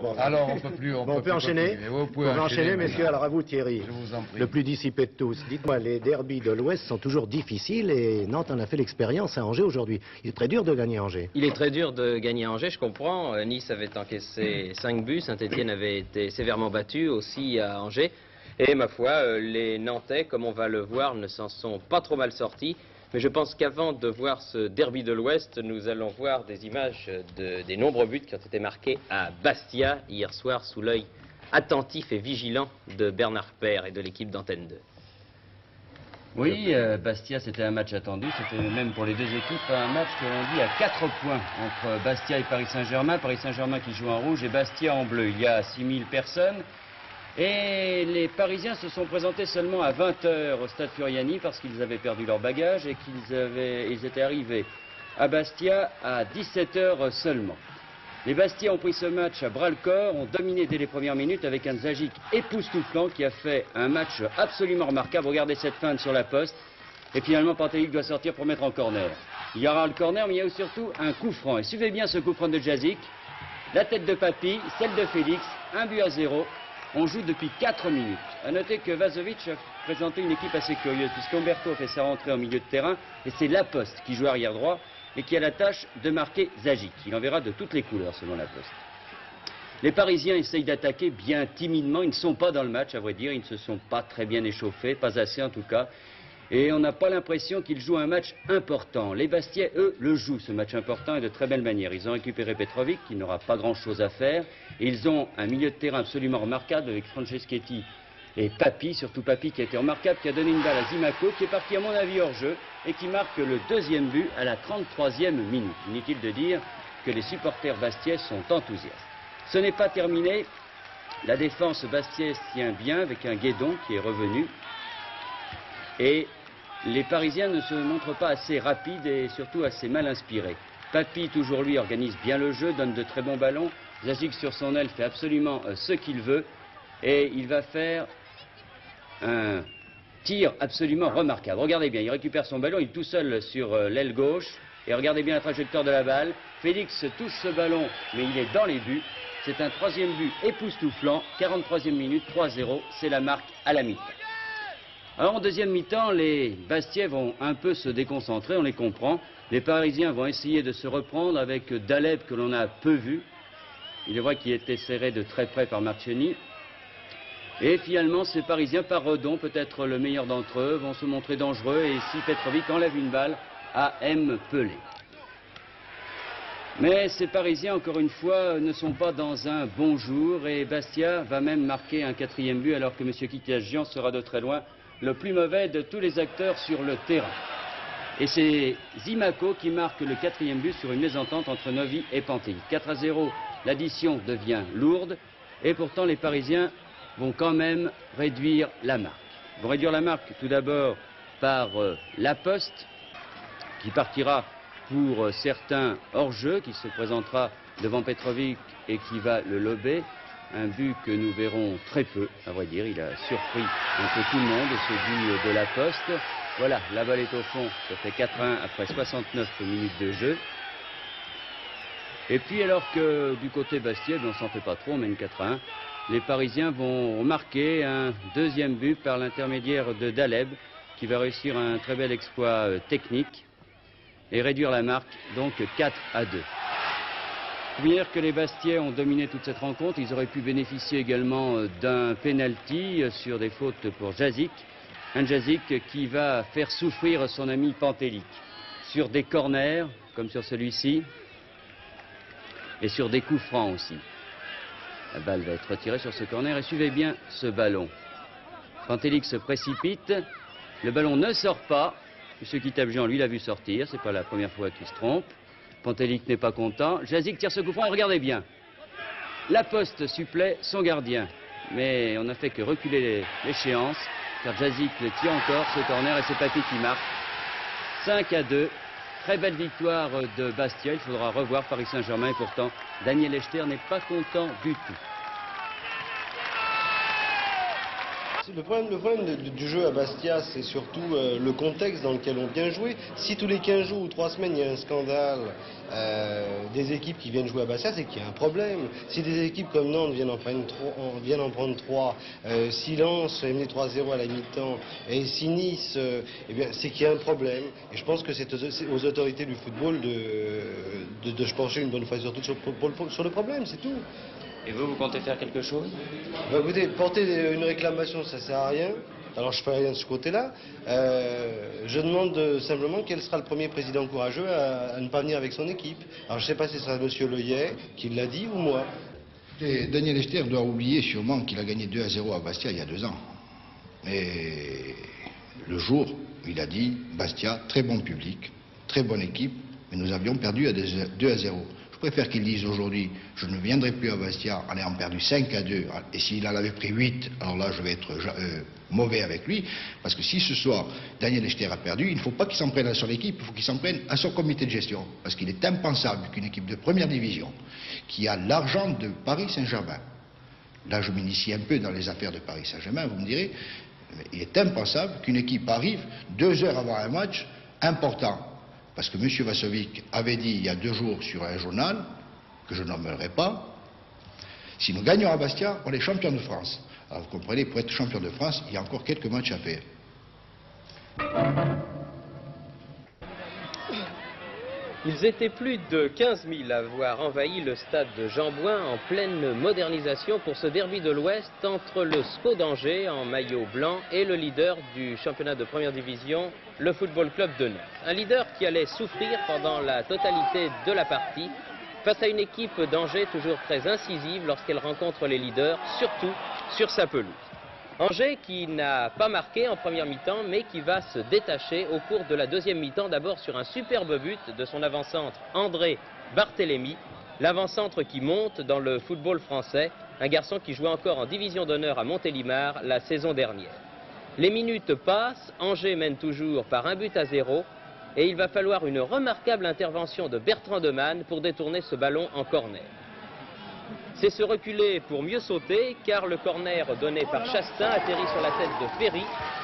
Bon. Alors, on peut plus... On peut enchaîner. Vous pouvez enchaîner, messieurs. Alors à vous, Thierry. Je vous en prie. Le plus dissipé de tous. Dites-moi, les derbys de l'Ouest sont toujours difficiles et Nantes en a fait l'expérience à Angers aujourd'hui. Il est très dur de gagner Angers. Il est très dur de gagner Angers, je comprends. Nice avait encaissé 5 buts, Saint-Etienne avait été sévèrement battu aussi à Angers. Et ma foi, les Nantais, comme on va le voir, ne s'en sont pas trop mal sortis. Mais je pense qu'avant de voir ce derby de l'Ouest, nous allons voir des images des nombreux buts qui ont été marqués à Bastia hier soir sous l'œil attentif et vigilant de Bernard Père et de l'équipe d'Antenne 2. Oui, Bastia, c'était un match attendu. C'était même pour les deux équipes un match que l'on dit à 4 points entre Bastia et Paris Saint-Germain. Paris Saint-Germain qui joue en rouge et Bastia en bleu. Il y a 6000 personnes. Et les Parisiens se sont présentés seulement à 20 h au stade Furiani parce qu'ils avaient perdu leur bagage et qu'ils étaient arrivés à Bastia à 17 h seulement. Les Bastiais ont pris ce match à bras-le-corps, ont dominé dès les premières minutes avec un Zagic époustouflant qui a fait un match absolument remarquable. Regardez cette feinte sur la poste. Et finalement, Pantelic doit sortir pour mettre en corner. Il y aura le corner, mais il y a surtout un coup franc. Et suivez bien ce coup franc de Zagic. La tête de Papy, celle de Félix, 1-0. On joue depuis 4 minutes. A noter que Vazovic a présenté une équipe assez curieuse, puisqu'Umberto fait sa rentrée en milieu de terrain, et c'est Laposte qui joue arrière droit, et qui a la tâche de marquer Zagic. Il enverra de toutes les couleurs, selon Laposte. Les Parisiens essayent d'attaquer bien timidement, ils ne sont pas dans le match, à vrai dire, ils ne se sont pas très bien échauffés, pas assez en tout cas. Et on n'a pas l'impression qu'ils jouent un match important. Les Bastiais, eux, le jouent, ce match important, et de très belle manière. Ils ont récupéré Petrovic, qui n'aura pas grand-chose à faire. Et ils ont un milieu de terrain absolument remarquable avec Franceschetti et Papy, surtout Papy qui a été remarquable, qui a donné une balle à Zimaco, qui est parti à mon avis hors jeu, et qui marque le deuxième but à la 33e minute. Inutile de dire que les supporters bastiais sont enthousiastes. Ce n'est pas terminé. La défense bastiaise tient bien avec un Guédon qui est revenu. Et les Parisiens ne se montrent pas assez rapides et surtout assez mal inspirés. Papy, toujours lui, organise bien le jeu, donne de très bons ballons. Zagic sur son aile fait absolument ce qu'il veut. Et il va faire un tir absolument remarquable. Regardez bien, il récupère son ballon, il est tout seul sur l'aile gauche. Et regardez bien la trajectoire de la balle. Félix touche ce ballon, mais il est dans les buts. C'est un troisième but époustouflant. 43e minute, 3-0. C'est la marque à la mi-temps. Alors en deuxième mi-temps, les Bastiais vont un peu se déconcentrer, on les comprend. Les Parisiens vont essayer de se reprendre avec Daleb que l'on a peu vu. Il est vrai qu'il était serré de très près par Marchionni. Et finalement, ces Parisiens, par Redon, peut-être le meilleur d'entre eux, vont se montrer dangereux. Et ici, Petrovic enlève une balle à M. Pelé. Mais ces Parisiens, encore une fois, ne sont pas dans un bon jour. Et Bastia va même marquer un 4e but alors que M. Kitiagian sera de très loin le plus mauvais de tous les acteurs sur le terrain. Et c'est Zimaco qui marque le 4e but sur une mésentente entre Novi et Pantelic. 4-0, l'addition devient lourde. Et pourtant, les Parisiens vont quand même réduire la marque. Ils vont réduire la marque tout d'abord par Laposte, qui partira pour certains hors-jeu, qui se présentera devant Petrovic et qui va le lober. Un but que nous verrons très peu, à vrai dire. Il a surpris un peu tout le monde, ce but de Laposte. Voilà, la balle est au fond, ça fait 4-1 après 69 minutes de jeu. Et puis alors que du côté Bastia, on s'en fait pas trop, on mène 4-1. Les Parisiens vont marquer un deuxième but par l'intermédiaire de Daleb, qui va réussir un très bel exploit technique et réduire la marque, donc 4-2. Il faut dire que les Bastiais ont dominé toute cette rencontre. Ils auraient pu bénéficier également d'un penalty sur des fautes pour Zagic. Un Zagic qui va faire souffrir son ami Pantelic sur des corners, comme sur celui-ci, et sur des coups francs aussi. La balle va être retirée sur ce corner et suivez bien ce ballon. Pantelic se précipite, le ballon ne sort pas. M. Kitiagian, lui, l'a vu sortir, c'est pas la première fois qu'il se trompe. Pantelic n'est pas content. Zagic tire ce coup franc et regardez bien. Laposte supplée son gardien. Mais on n'a fait que reculer l'échéance, car Zagic le tire encore, ce corner, et c'est Papy qui marque. 5-2. Très belle victoire de Bastia. Il faudra revoir Paris Saint-Germain. Et pourtant, Daniel Echter n'est pas content du tout. Le problème du jeu à Bastia, c'est surtout le contexte dans lequel on vient jouer. Si tous les 15 jours ou 3 semaines, il y a un scandale des équipes qui viennent jouer à Bastia, c'est qu'il y a un problème. Si des équipes comme Nantes viennent en prendre 3, si Lens est mené 3-0 à la mi-temps, et si Nice, eh bien, c'est qu'il y a un problème. Et je pense que c'est aux autorités du football de se pencher une bonne fois surtout sur le problème, c'est tout. Et vous comptez faire quelque chose? Bah, écoutez, porter une réclamation, ça sert à rien. Alors je ne fais rien de ce côté-là. Je demande simplement quel sera le premier président courageux à ne pas venir avec son équipe. Alors je ne sais pas si ce sera M. Leuillet qui l'a dit ou moi. Et Daniel Esther doit oublier sûrement qu'il a gagné 2-0 à Bastia il y a 2 ans. Et le jour, il a dit, Bastia, très bon public, très bonne équipe, mais nous avions perdu à 2-0. Je préfère qu'il dise aujourd'hui, je ne viendrai plus à Bastia en ayant perdu 5-2. Et s'il en avait pris 8, alors là, je vais être mauvais avec lui. Parce que si ce soir, Daniel Esther a perdu, il ne faut pas qu'il s'en prenne à son équipe, il faut qu'il s'en prenne à son comité de gestion. Parce qu'il est impensable qu'une équipe de première division, qui a l'argent de Paris Saint-Germain, là je m'initie un peu dans les affaires de Paris Saint-Germain, vous me direz, mais il est impensable qu'une équipe arrive 2 heures avant un match important. Parce que M. Vassovic avait dit il y a 2 jours sur un journal, que je nommerai pas, si nous gagnons à Bastia, on est champion de France. Alors vous comprenez, pour être champion de France, il y a encore quelques matchs à faire. Ils étaient plus de 15 000 à avoir envahi le stade de Jean-Bouin en pleine modernisation pour ce derby de l'Ouest entre le SCO d'Angers en maillot blanc et le leader du championnat de première division, le Football Club de Nantes. Un leader qui allait souffrir pendant la totalité de la partie face à une équipe d'Angers toujours très incisive lorsqu'elle rencontre les leaders, surtout sur sa pelouse. Angers qui n'a pas marqué en première mi-temps, mais qui va se détacher au cours de la deuxième mi-temps, d'abord sur un superbe but de son avant-centre André Barthélémy, l'avant-centre qui monte dans le football français, un garçon qui jouait encore en division d'honneur à Montélimar la saison dernière. Les minutes passent, Angers mène toujours par 1-0, et il va falloir une remarquable intervention de Bertrand Demanne pour détourner ce ballon en corner. C'est se reculer pour mieux sauter, car le corner donné par Chastain atterrit sur la tête de Ferry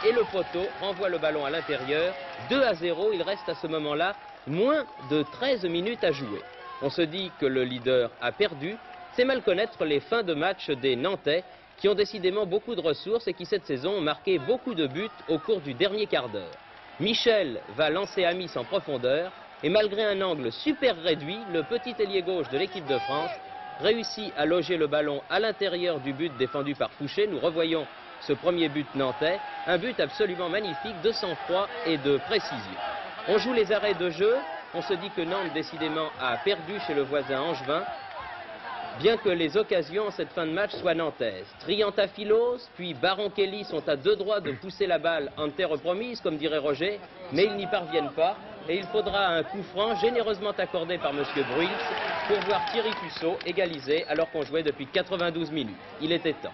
et le poteau renvoie le ballon à l'intérieur. 2-0, il reste à ce moment-là moins de 13 minutes à jouer. On se dit que le leader a perdu, c'est mal connaître les fins de match des Nantais, qui ont décidément beaucoup de ressources et qui cette saison ont marqué beaucoup de buts au cours du dernier quart d'heure. Michel va lancer Amis en profondeur, et malgré un angle super réduit, le petit ailier gauche de l'équipe de France réussit à loger le ballon à l'intérieur du but défendu par Fouché. Nous revoyons ce premier but nantais, un but absolument magnifique de sang-froid et de précision. On joue les arrêts de jeu, on se dit que Nantes décidément a perdu chez le voisin angevin, bien que les occasions en cette fin de match soient nantaises. Triantaphilos, puis Baron Kelly sont à 2 doigts de pousser la balle en terre promise, comme dirait Roger, mais ils n'y parviennent pas. Et il faudra un coup franc généreusement accordé par M. Bruils pour voir Thierry Fussot égaliser alors qu'on jouait depuis 92 minutes. Il était temps.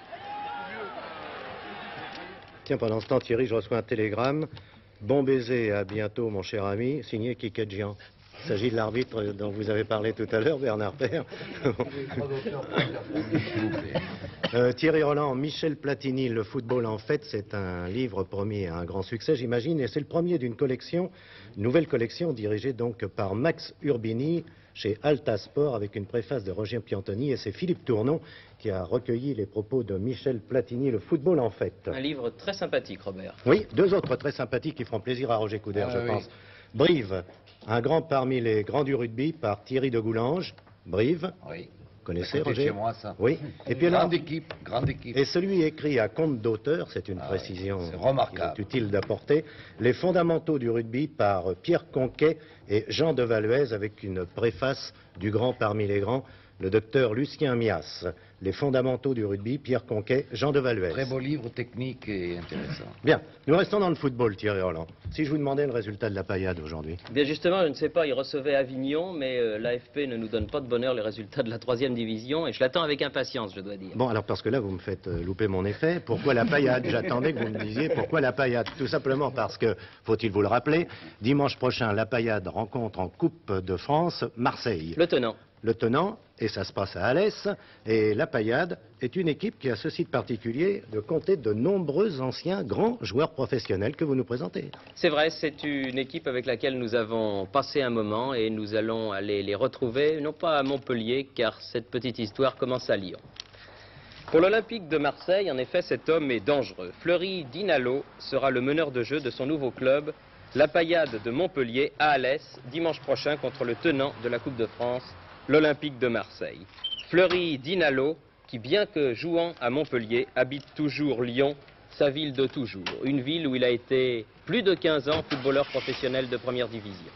Tiens, pendant ce temps, Thierry, je reçois un télégramme. Bon baiser, à bientôt, mon cher ami, signé Kiketjian. Il s'agit de l'arbitre dont vous avez parlé tout à l'heure, Bernard Père. Thierry Roland, Michel Platini, le football en fait, c'est un livre promis à un grand succès, j'imagine, et c'est le premier d'une collection, une nouvelle collection dirigée donc par Max Urbini chez Alta Sport avec une préface de Roger Piantoni, et c'est Philippe Tournon qui a recueilli les propos de Michel Platini, le football en fait. Un livre très sympathique, Robert. Oui, 2 autres très sympathiques qui feront plaisir à Roger Coudert, je pense. Brive, un grand parmi les grands du rugby par Thierry de Goulange. Brive. Oui. Connaissez, Roger? Chez moi, ça. Oui. Et puis grande équipe, grande équipe. Et celui écrit à compte d'auteur, c'est une précision remarquable. Qui est utile d'apporter. Les fondamentaux du rugby par Pierre Conquet et Jean de Valuez avec une préface du grand parmi les grands, le docteur Lucien Mias. Les fondamentaux du rugby, Pierre Conquet, Jean de Valuez. Très beau livre technique et intéressant. Bien, nous restons dans le football, Thierry Roland. Si je vous demandais le résultat de la paillade aujourd'hui. Bien justement, je ne sais pas, il recevait Avignon, mais l'AFP ne nous donne pas de bonheur les résultats de la 3e division, et je l'attends avec impatience, je dois dire. Bon, alors parce que là, vous me faites louper mon effet. Pourquoi la paillade? J'attendais que vous me disiez pourquoi la paillade. Tout simplement parce que, faut-il vous le rappeler, dimanche prochain, la paillade rencontre en Coupe de France Marseille. Le tenant. le tenant, et ça se passe à Alès, et la Payade est une équipe qui a ceci de particulier de compter de nombreux anciens grands joueurs professionnels que vous nous présentez. C'est vrai, c'est une équipe avec laquelle nous avons passé un moment et nous allons aller les retrouver, non pas à Montpellier, car cette petite histoire commence à Lyon. Pour l'Olympique de Marseille, en effet, cet homme est dangereux. Fleury Dinalo sera le meneur de jeu de son nouveau club, la Payade de Montpellier, à Alès, dimanche prochain contre le tenant de la Coupe de France, l'Olympique de Marseille. Fleury Dinalo, qui bien que jouant à Montpellier, habite toujours Lyon, sa ville de toujours. Une ville où il a été plus de 15 ans footballeur professionnel de première division.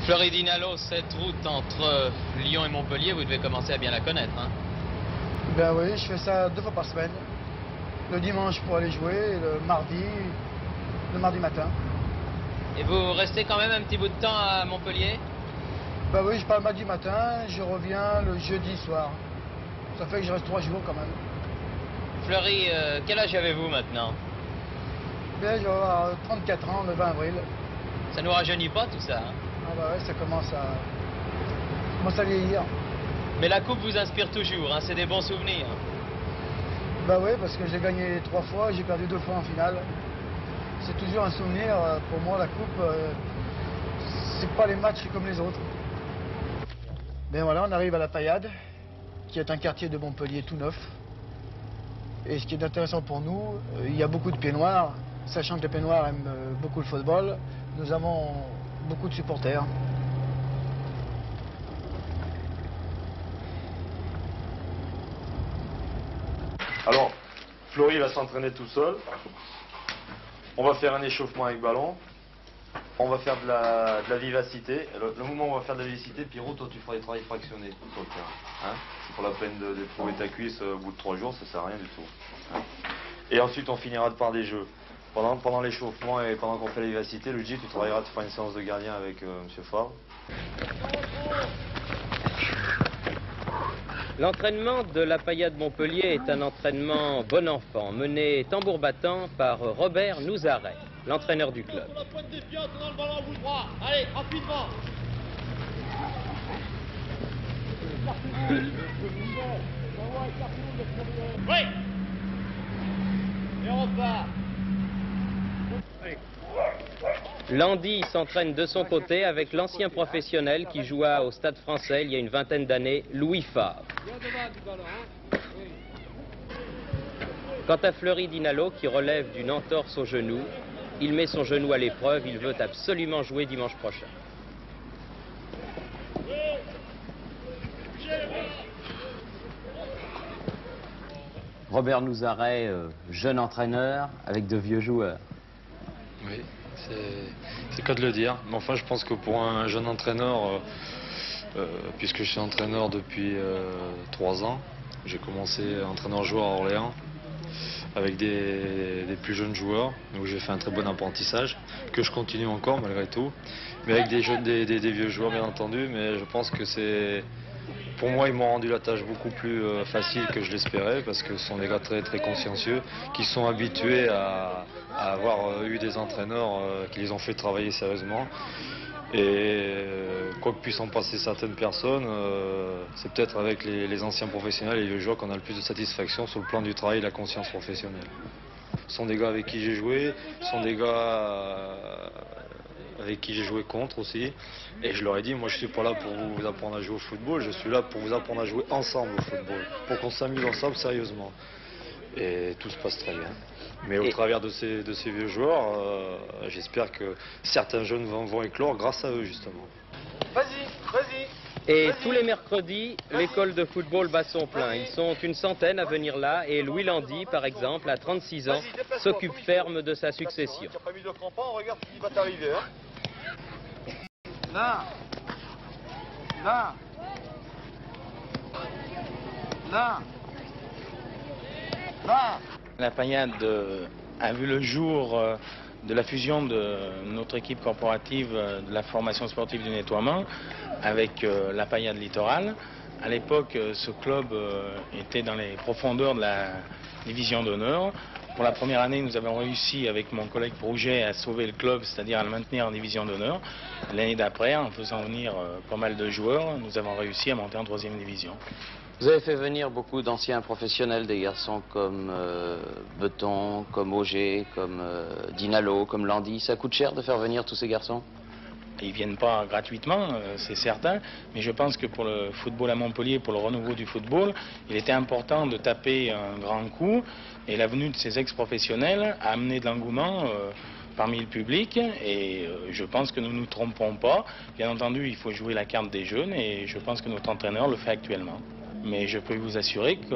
Fleury Dinalo, cette route entre Lyon et Montpellier, vous devez commencer à bien la connaître, hein? Ben oui, je fais ça 2 fois par semaine. Le dimanche pour aller jouer et le mardi matin. Et vous restez quand même un petit bout de temps à Montpellier? Ben oui, je pars le mardi matin, je reviens le jeudi soir. Ça fait que je reste 3 jours quand même. Fleury, quel âge avez-vous maintenant? Ben je vais avoir 34 ans le 20 avril. Ça nous rajeunit pas tout ça, hein? Ah bah ouais, ça commence à vieillir. Mais la coupe vous inspire toujours, hein? C'est des bons souvenirs. Bah oui, parce que j'ai gagné 3 fois, j'ai perdu 2 fois en finale. C'est toujours un souvenir. Pour moi, la coupe, c'est pas les matchs comme les autres. Ben voilà, on arrive à la Payade, qui est un quartier de Montpellier tout neuf. Et ce qui est intéressant pour nous, il y a beaucoup de pieds noirs. Sachant que les pieds noirs aiment beaucoup le football, nous avons beaucoup de supporters. Alors, Fleury va s'entraîner tout seul. On va faire un échauffement avec ballon. On va faire de la vivacité. Le moment où on va faire de la vivacité, Pierrot, toi tu feras des travails fractionnés sur le terrain. Hein, c'est pour la peine de trouver ta cuisse au bout de 3 jours, ça sert à rien du tout. Hein. Et ensuite on finira par des jeux. Pendant l'échauffement et pendant qu'on fait la vivacité, Luigi, tu travailleras, tu feras une séance de gardien avec M. Favre. L'entraînement de la Payade Montpellier est un entraînement bon enfant, mené tambour battant par Robert Nouzaret, l'entraîneur du club. La pointe des pieds, dans le ballon à bout de bras. Allez, rapidement. Oui. Et on repart. Landy s'entraîne de son côté avec l'ancien professionnel qui joua au Stade Français il y a une vingtaine d'années, Louis Favre. Quant à Fleury Dinalo qui relève d'une entorse au genou, il met son genou à l'épreuve, il veut absolument jouer dimanche prochain. Robert Nouzaret, jeune entraîneur avec de vieux joueurs. Oui, c'est cas de le dire. Mais enfin, je pense que pour un jeune entraîneur, puisque je suis entraîneur depuis 3 ans, j'ai commencé entraîneur-joueur à Orléans avec des plus jeunes joueurs, où j'ai fait un très bon apprentissage, que je continue encore malgré tout, mais avec des vieux joueurs bien entendu, mais je pense que c'est... Pour moi, ils m'ont rendu la tâche beaucoup plus facile que je l'espérais, parce que ce sont des gars très, très consciencieux, qui sont habitués à avoir eu des entraîneurs qui les ont fait travailler sérieusement. Et quoi que puissent en passer certaines personnes, c'est peut-être avec les anciens professionnels et les vieux joueurs qu'on a le plus de satisfaction sur le plan du travail et de la conscience professionnelle. Ce sont des gars avec qui j'ai joué, ce sont des gars avec qui j'ai joué contre aussi. Et je leur ai dit, moi je suis pas là pour vous apprendre à jouer au football, je suis là pour vous apprendre à jouer ensemble au football, pour qu'on s'amuse ensemble sérieusement. Et tout se passe très bien. Mais au travers de ces vieux joueurs, j'espère que certains jeunes vont éclore grâce à eux justement. Vas-y. Et tous les mercredis, l'école de football bat son plein. Ils sont une centaine à venir là et Louis Landy, par exemple, à 36 ans, s'occupe ferme de sa succession. Tu n'as pas mis de crampons, regarde ce qui va t'arriver. Hein. Là. La Payade a vu le jour de la fusion de notre équipe corporative de la formation sportive du nettoiement avec la Payade Littoral. À l'époque, ce club était dans les profondeurs de la division d'honneur. Pour la première année, nous avons réussi avec mon collègue Prouget à sauver le club, c'est-à-dire à le maintenir en division d'honneur. L'année d'après, en faisant venir pas mal de joueurs, nous avons réussi à monter en 3e division. Vous avez fait venir beaucoup d'anciens professionnels, des garçons comme Beton, comme Auger, comme Dinalo, comme Landy. Ça coûte cher de faire venir tous ces garçons? Ils ne viennent pas gratuitement, c'est certain, mais je pense que pour le football à Montpellier, pour le renouveau du football, il était important de taper un grand coup, et la venue de ces ex-professionnels a amené de l'engouement parmi le public, et je pense que nous ne nous trompons pas. Bien entendu, il faut jouer la carte des jeunes, et je pense que notre entraîneur le fait actuellement. Mais je peux vous assurer que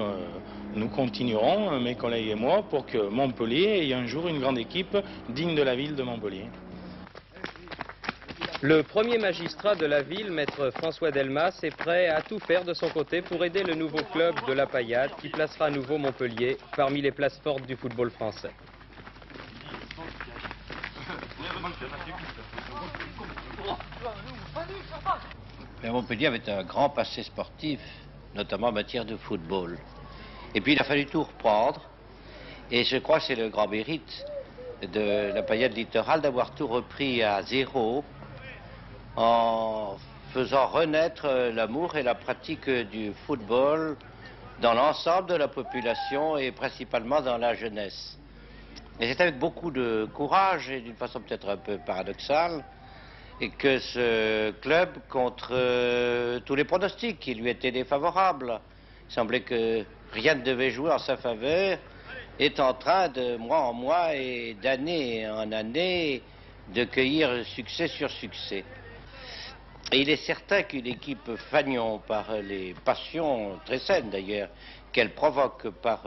nous continuerons, mes collègues et moi, pour que Montpellier ait un jour une grande équipe digne de la ville de Montpellier. Le premier magistrat de la ville, maître François Delmas, est prêt à tout faire de son côté pour aider le nouveau club de la Paillade qui placera à nouveau Montpellier parmi les places fortes du football français. Mais Montpellier avait un grand passé sportif, notamment en matière de football. Et puis il a fallu tout reprendre. Et je crois que c'est le grand mérite de la Paillade littorale d'avoir tout repris à zéro, en faisant renaître l'amour et la pratique du football dans l'ensemble de la population et principalement dans la jeunesse. Et c'est avec beaucoup de courage et d'une façon peut-être un peu paradoxale et que ce club, contre tous les pronostics qui lui étaient défavorables, il semblait que rien ne devait jouer en sa faveur, est en train de mois en mois et d'année en année de cueillir succès sur succès. Et il est certain qu'une équipe fanion par les passions très saines d'ailleurs qu'elle provoque, par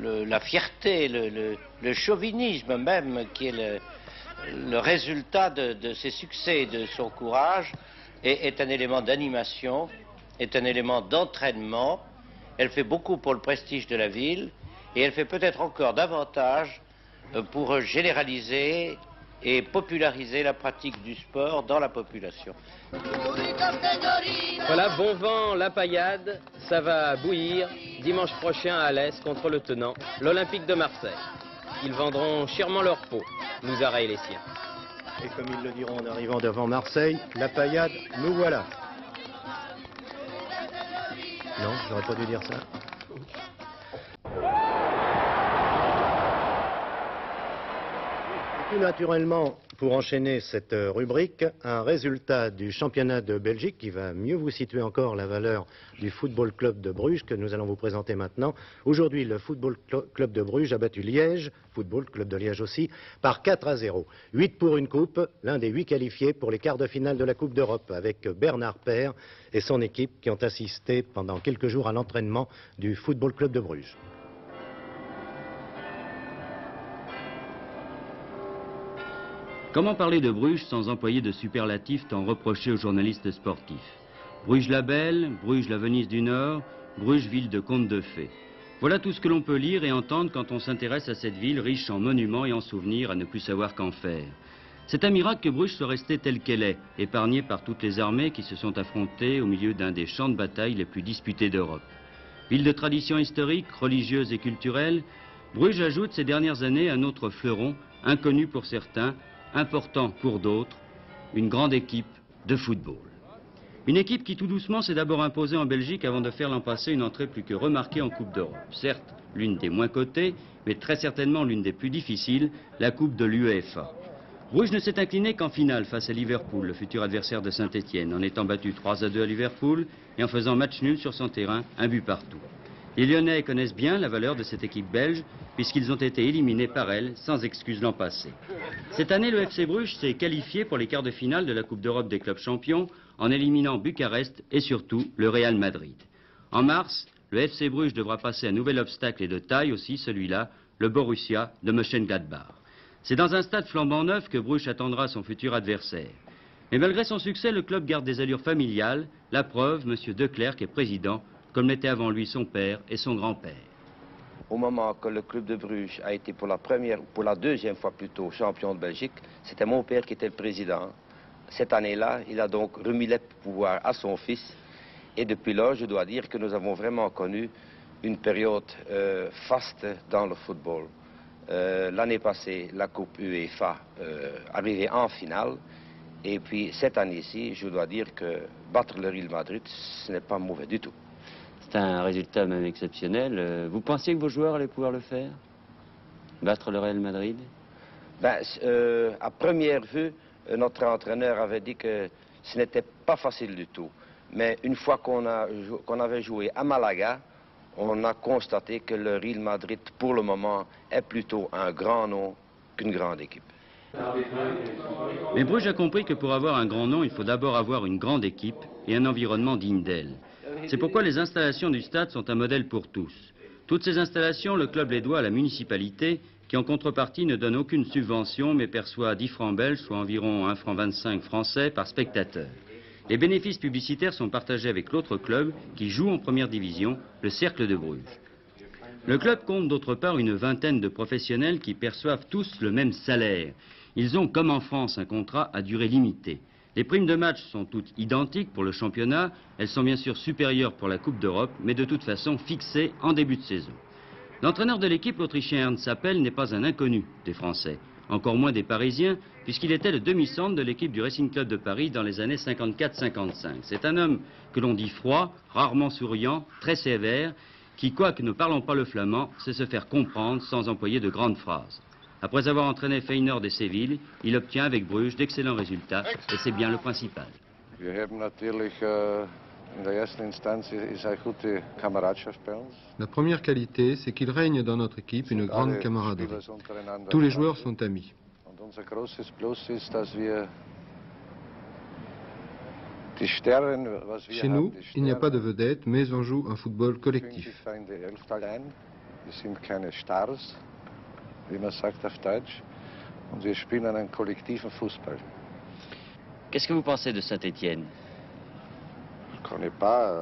la fierté, le chauvinisme même qui est le résultat de ses succès et de son courage, est un élément d'animation, est un élément d'entraînement. Elle fait beaucoup pour le prestige de la ville et elle fait peut-être encore davantage pour généraliser et populariser la pratique du sport dans la population. Voilà, bon vent, la Paillade, ça va bouillir dimanche prochain à Alès contre le tenant, l'Olympique de Marseille. Ils vendront chèrement leur peau, nous Arrêt et les siens. Et comme ils le diront en arrivant devant Marseille, la Paillade, nous voilà. Non, j'aurais pas dû dire ça. Tout naturellement, pour enchaîner cette rubrique, un résultat du championnat de Belgique qui va mieux vous situer encore la valeur du Football Club de Bruges que nous allons vous présenter maintenant. Aujourd'hui, le Football Club de Bruges a battu Liège, Football Club de Liège aussi, par 4-0. 8 pour une coupe, l'un des 8 qualifiés pour les quarts de finale de la Coupe d'Europe, avec Bernard Père et son équipe qui ont assisté pendant quelques jours à l'entraînement du Football Club de Bruges. Comment parler de Bruges sans employer de superlatifs tant reprochés aux journalistes sportifs? Bruges la belle, Bruges la Venise du Nord, Bruges ville de contes de fées. Voilà tout ce que l'on peut lire et entendre quand on s'intéresse à cette ville riche en monuments et en souvenirs à ne plus savoir qu'en faire. C'est un miracle que Bruges soit restée telle qu'elle est, épargnée par toutes les armées qui se sont affrontées au milieu d'un des champs de bataille les plus disputés d'Europe. Ville de tradition historique, religieuse et culturelle, Bruges ajoute ces dernières années un autre fleuron, inconnu pour certains, important pour d'autres, une grande équipe de football. Une équipe qui tout doucement s'est d'abord imposée en Belgique avant de faire l'an passé une entrée plus que remarquée en Coupe d'Europe. Certes, l'une des moins cotées, mais très certainement l'une des plus difficiles, la Coupe de l'UEFA. Bruges ne s'est incliné qu'en finale face à Liverpool, le futur adversaire de Saint-Étienne, en étant battu 3-2 à Liverpool et en faisant match nul sur son terrain, un but partout. Les Lyonnais connaissent bien la valeur de cette équipe belge, puisqu'ils ont été éliminés par elle sans excuse l'an passé. Cette année, le FC Bruges s'est qualifié pour les quarts de finale de la Coupe d'Europe des clubs champions en éliminant Bucarest et surtout le Real Madrid. En mars, le FC Bruges devra passer un nouvel obstacle et de taille aussi, celui-là, le Borussia de Mönchengladbach. C'est dans un stade flambant neuf que Bruges attendra son futur adversaire. Mais malgré son succès, le club garde des allures familiales, la preuve, M. Declercq est président, comme l'étaient avant lui son père et son grand-père. Au moment que le club de Bruges a été pour la deuxième fois plutôt champion de Belgique, c'était mon père qui était le président. Cette année-là, il a donc remis les pouvoirs à son fils Et depuis là, je dois dire que nous avons vraiment connu une période faste dans le football. L'année passée, la Coupe UEFA arrivait en finale. Et puis cette année-ci, je dois dire que battre le Real Madrid, ce n'est pas mauvais du tout. C'est un résultat même exceptionnel. Vous pensiez que vos joueurs allaient pouvoir le faire? Battre le Real Madrid? Ben, à première vue, notre entraîneur avait dit que ce n'était pas facile du tout. Mais une fois qu'on avait joué à Malaga, on a constaté que le Real Madrid, pour le moment, est plutôt un grand nom qu'une grande équipe. Mais Bruges a compris que pour avoir un grand nom, il faut d'abord avoir une grande équipe et un environnement digne d'elle. C'est pourquoi les installations du stade sont un modèle pour tous. Toutes ces installations, le club les doit à la municipalité, qui en contrepartie ne donne aucune subvention, mais perçoit 10 francs belges, soit environ 1,25 franc français par spectateur. Les bénéfices publicitaires sont partagés avec l'autre club qui joue en première division, le Cercle de Bruges. Le club compte d'autre part une vingtaine de professionnels qui perçoivent tous le même salaire. Ils ont, comme en France, un contrat à durée limitée. Les primes de match sont toutes identiques pour le championnat. Elles sont bien sûr supérieures pour la Coupe d'Europe, mais de toute façon fixées en début de saison. L'entraîneur de l'équipe, l'Autrichien Ernst Sappel, n'est pas un inconnu des Français, encore moins des Parisiens, puisqu'il était le demi-centre de l'équipe du Racing Club de Paris dans les années 54-55. C'est un homme que l'on dit froid, rarement souriant, très sévère, qui, quoique ne parlant pas le flamand, sait se faire comprendre sans employer de grandes phrases. Après avoir entraîné Feyenoord et Séville, il obtient avec Bruges d'excellents résultats, et c'est bien le principal. La première qualité, c'est qu'il règne dans notre équipe une grande camaraderie. Tous les joueurs sont amis. Chez nous, il n'y a pas de vedette, mais on joue un football collectif. Qu'est-ce que vous pensez de Saint-Étienne? Je ne connais pas.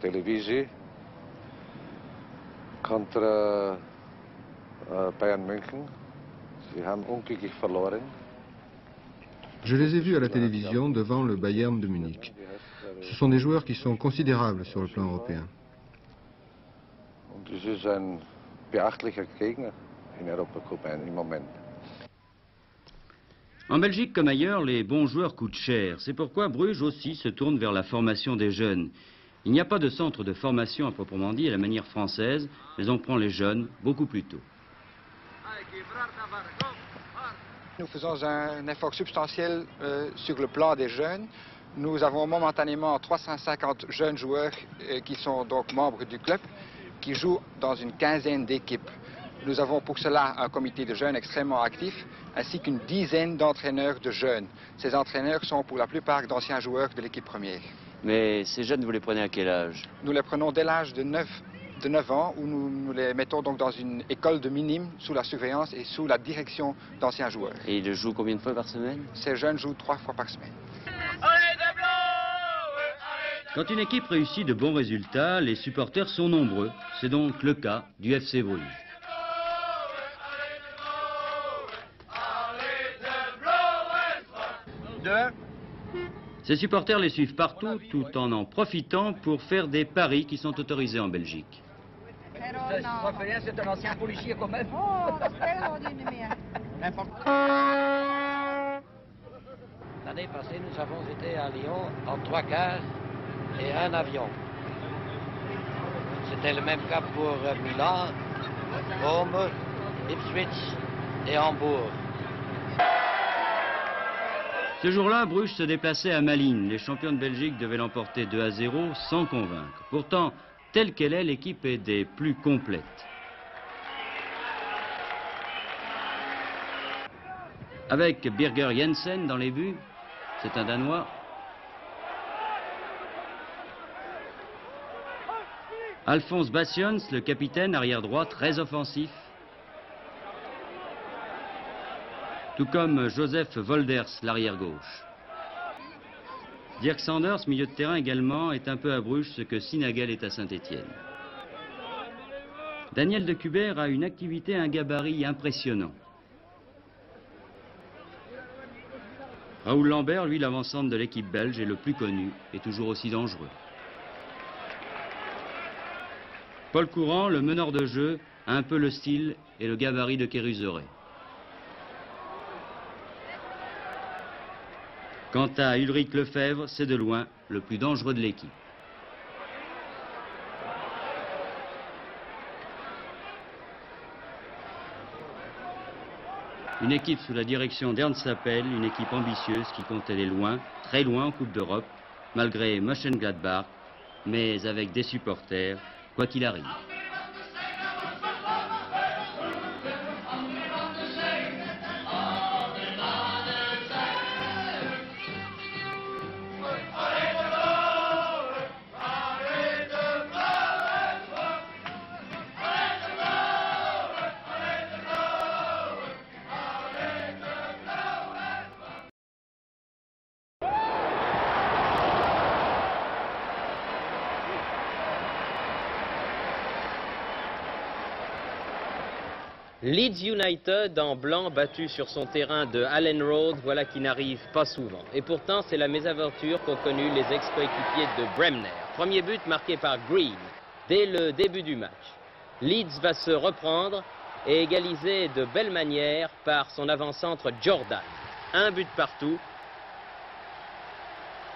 Télévisé contre Bayern München. Sie haben unglücklich verloren. Je les ai vus à la télévision devant le Bayern de Munich. Ce sont des joueurs qui sont considérables sur le plan européen. Und es ist ein beachtlicher Gegner in Europacup im Moment. En Belgique comme ailleurs, les bons joueurs coûtent cher. C'est pourquoi Bruges aussi se tourne vers la formation des jeunes. Il n'y a pas de centre de formation à proprement dit à la manière française, mais on prend les jeunes beaucoup plus tôt. Nous faisons un effort substantiel sur le plan des jeunes. Nous avons momentanément 350 jeunes joueurs qui sont donc membres du club, qui jouent dans une quinzaine d'équipes. Nous avons pour cela un comité de jeunes extrêmement actif, ainsi qu'une dizaine d'entraîneurs de jeunes. Ces entraîneurs sont pour la plupart d'anciens joueurs de l'équipe première. Mais ces jeunes, vous les prenez à quel âge? Nous les prenons dès l'âge de 9 ans, où nous les mettons donc dans une école de minimes, sous la surveillance et sous la direction d'anciens joueurs. Et ils jouent combien de fois par semaine? Ces jeunes jouent 3 fois par semaine. Quand une équipe réussit de bons résultats, les supporters sont nombreux. C'est donc le cas du FC Bruges. Ces supporters les suivent partout, tout en profitant pour faire des paris qui sont autorisés en Belgique. C'est un ancien policier quand même. L'année passée, nous avons été à Lyon en 3 cars et un avion. C'était le même cas pour Milan, Rome, Ipswich et Hambourg. Ce jour-là, Bruges se déplaçait à Malines. Les champions de Belgique devaient l'emporter 2-0 sans convaincre. Pourtant, telle qu'elle est, l'équipe est des plus complètes. Avec Birger Jensen dans les buts, c'est un Danois. Alphonse Bassions, le capitaine, arrière droit, très offensif. Tout comme Joseph Volders, l'arrière gauche. Dirk Sanders, milieu de terrain également, est un peu à Bruges ce que Sinagel est à Saint-Étienne. Daniel de Kubert a une activité et un gabarit impressionnant. Raoul Lambert, lui, l'avant-centre de l'équipe belge, est le plus connu et toujours aussi dangereux. Paul Courant, le meneur de jeu, a un peu le style et le gabarit de Kéruzeret. Quant à Ulrich Lefebvre, c'est de loin le plus dangereux de l'équipe. Une équipe sous la direction d'Ernst Happel, une équipe ambitieuse qui compte aller loin, très loin en Coupe d'Europe, malgré Mönchengladbach, mais avec des supporters, quoi qu'il arrive. Leeds United en blanc battu sur son terrain de Allen Road, voilà qui n'arrive pas souvent. Et pourtant, c'est la mésaventure qu'ont connue les ex-coéquipiers de Bremner. Premier but marqué par Green dès le début du match. Leeds va se reprendre et égaliser de belle manière par son avant-centre Jordan. Un but partout.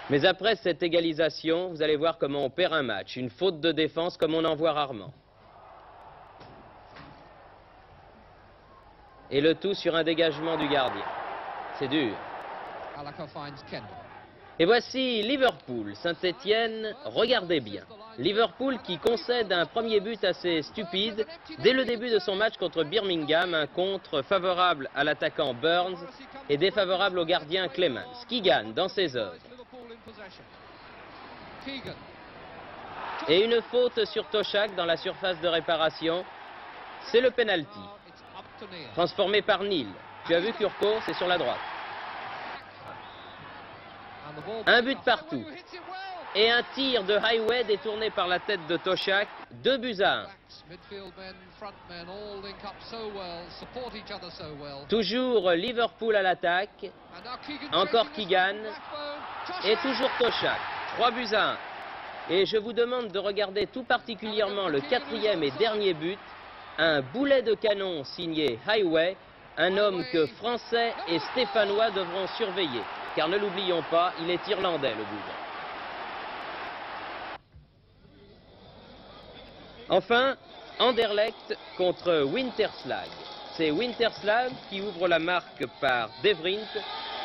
Mais après cette égalisation, vous allez voir comment on perd un match. Une faute de défense comme on en voit rarement. Et le tout sur un dégagement du gardien. C'est dur. Et voici Liverpool, Saint-Étienne, regardez bien. Liverpool qui concède un premier but assez stupide dès le début de son match contre Birmingham, un contre favorable à l'attaquant Burns et défavorable au gardien Clemens. Keegan dans ses œuvres. Et une faute sur Toshak dans la surface de réparation, c'est le penalty. Transformé par Neal. Tu as vu Kurko, c'est sur la droite. Un but partout. Et un tir de Highway détourné par la tête de Toshak. 2-1. Toujours Liverpool à l'attaque. Encore Keegan. Et toujours Toshak. 3-1. Et je vous demande de regarder tout particulièrement le quatrième et dernier but. Un boulet de canon signé Highway, un homme que Français et Stéphanois devront surveiller. Car ne l'oublions pas, il est irlandais, le Bouillon. Enfin, Anderlecht contre Winterslag. C'est Winterslag qui ouvre la marque par De Vrient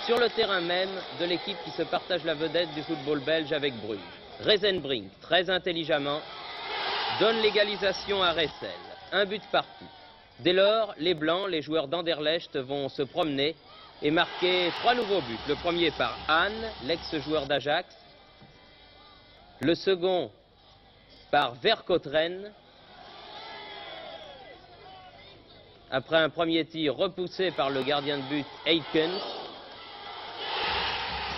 sur le terrain même de l'équipe qui se partage la vedette du football belge avec Bruges. Rezenbrink, très intelligemment, donne l'égalisation à Ressel. Un but partout. Dès lors, les Blancs, les joueurs d'Anderlecht vont se promener et marquer 3 nouveaux buts. Le premier par Hahn, l'ex-joueur d'Ajax. Le second par Vercotteren. Après un premier tir repoussé par le gardien de but Aikens.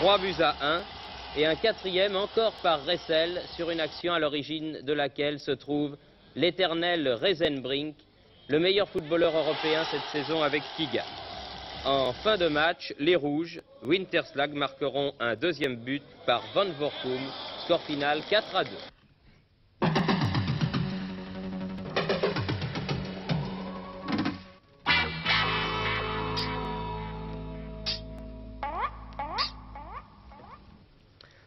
3-1. Et un quatrième encore par Ressel sur une action à l'origine de laquelle se trouve l'éternel Rezenbrink, le meilleur footballeur européen cette saison avec Keegan. En fin de match, les Rouges, Winterslag, marqueront un deuxième but par Van Voorkum, score final 4-2.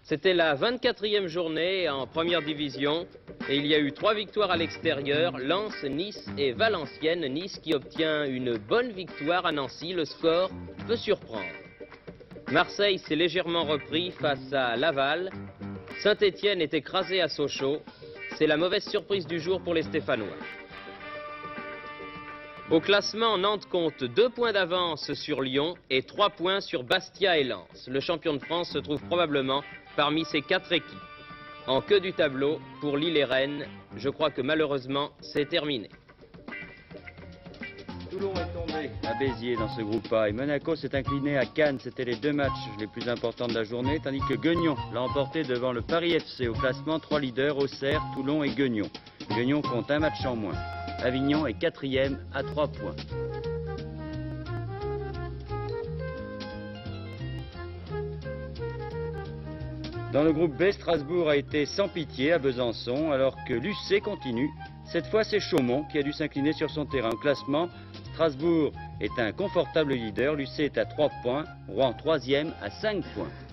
C'était la 24e journée en première division et il y a eu 3 victoires à l'extérieur, Lens, Nice et Valenciennes. Nice qui obtient une bonne victoire à Nancy, le score peut surprendre. Marseille s'est légèrement repris face à Laval. Saint-Étienne est écrasé à Sochaux. C'est la mauvaise surprise du jour pour les Stéphanois. Au classement, Nantes compte 2 points d'avance sur Lyon et 3 points sur Bastia et Lens. Le champion de France se trouve probablement parmi ces 4 équipes. En queue du tableau, pour Lille et Rennes, je crois que malheureusement, c'est terminé. Toulon est tombé à Béziers dans ce groupe A et Monaco s'est incliné à Cannes. C'était les 2 matchs les plus importants de la journée, tandis que Guignon l'a emporté devant le Paris FC au classement. 3 leaders, Auxerre, Toulon et Guignon. Guignon compte un match en moins. Avignon est 4e à 3 points. Dans le groupe B, Strasbourg a été sans pitié à Besançon, alors que l'UC continue. Cette fois, c'est Chaumont qui a dû s'incliner sur son terrain. Au classement, Strasbourg est un confortable leader, l'UC est à 3 points, Rouen 3e à 5 points.